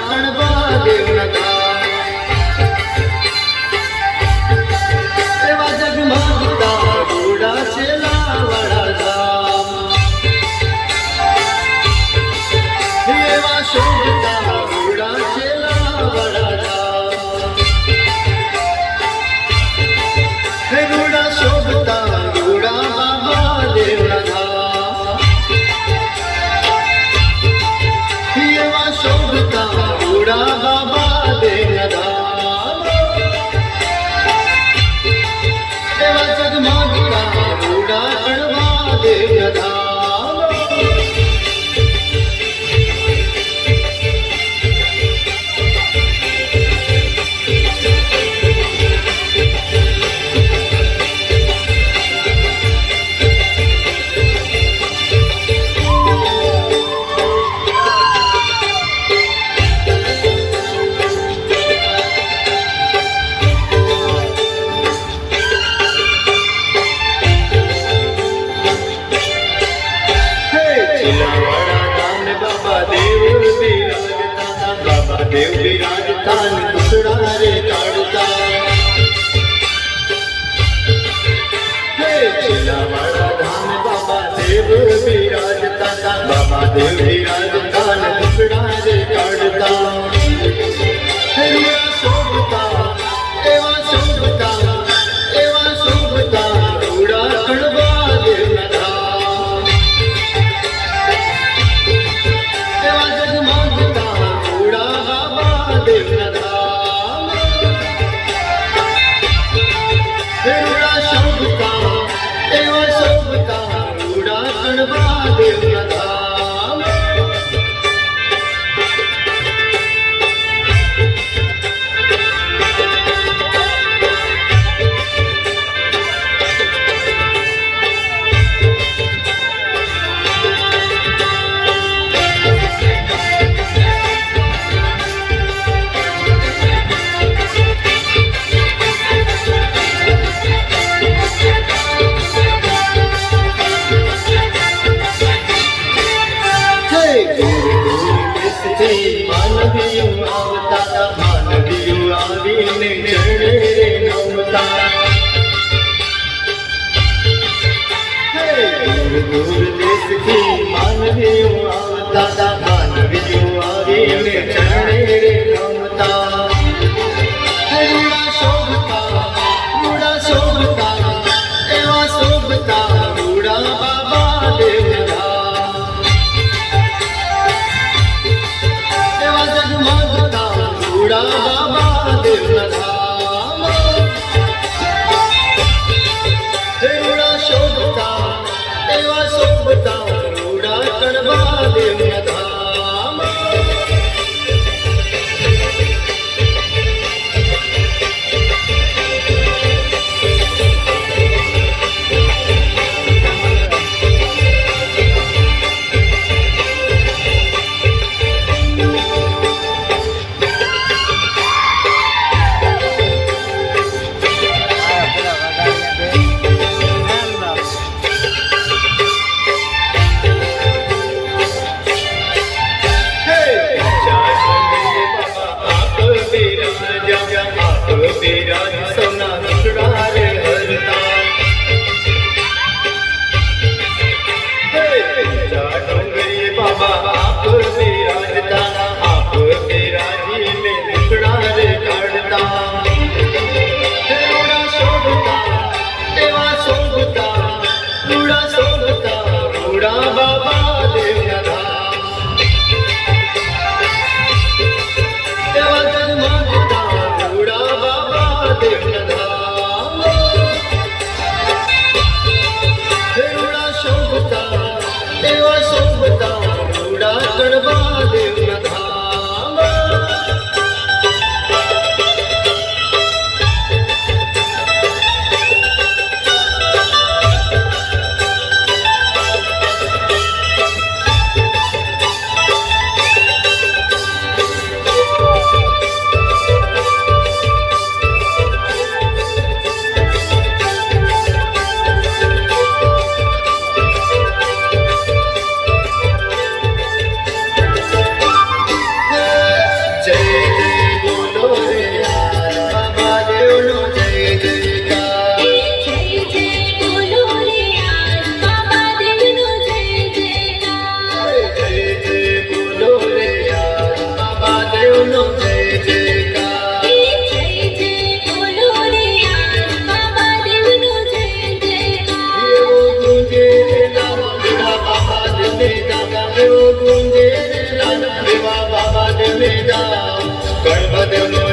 કણવા દેવના ધામ એવા જગમગતા ઘોડા છેલા વાળા ધામ એવા શોભતા ઘોડા છેલા વાળા ધામ ઘોડા શોભતા ઘોડા બાબા દેવના ધામ એવા શોભતા ઘોડા બાબા દેવના ધામ એવા જગમગતા ઘોડા કણવા દેવના ધામ देव विराजतान कुसड़ा रे काढ़ता हे चिल्लावाड़ा धाम बाबा देव विराजता बाबा देव विराजतान कुसड़ा रे काढ़ता हे शोभता एवा शोभता घोड़ा कणवा देवना धाम एवा जगमगता घोड़ा देवना धाम घोड़ा शोभता एवा शोभता घोड़ा कणवा देवना धाम मानवीयों आवता मानवीयों आवीने चरणे रे नमता दूर दूर देश की मानवीयों आवता मानवीयों आवीने चरणे रे नमता रूड़ा शोभता एवा शोभता रूड़ा बाबा देवना धाम एवा जगमगता घोड़ा बाबा देवना धाम रूड़ा शोभता एवा शोभता रूड़ा कणवा देवना धाम सोना टुकड़ा रे हरता डोंगरी बाबा आप विराजता आप विराजी में टुकड़ा रे काढ़ता रूड़ा शोभता एवा शोभता रूड़ा शोभता रूड़ा बाबा देवना धाम एवा जगमगता रूड़ा बाबा देवना धाम रूड़ा शोभता एवा शोभता रूड़ा कणवा देवना धाम ગામ એવો ગુંજે રે રાજા એવા બાબા દેવને જાઓ ગણપત દેવનો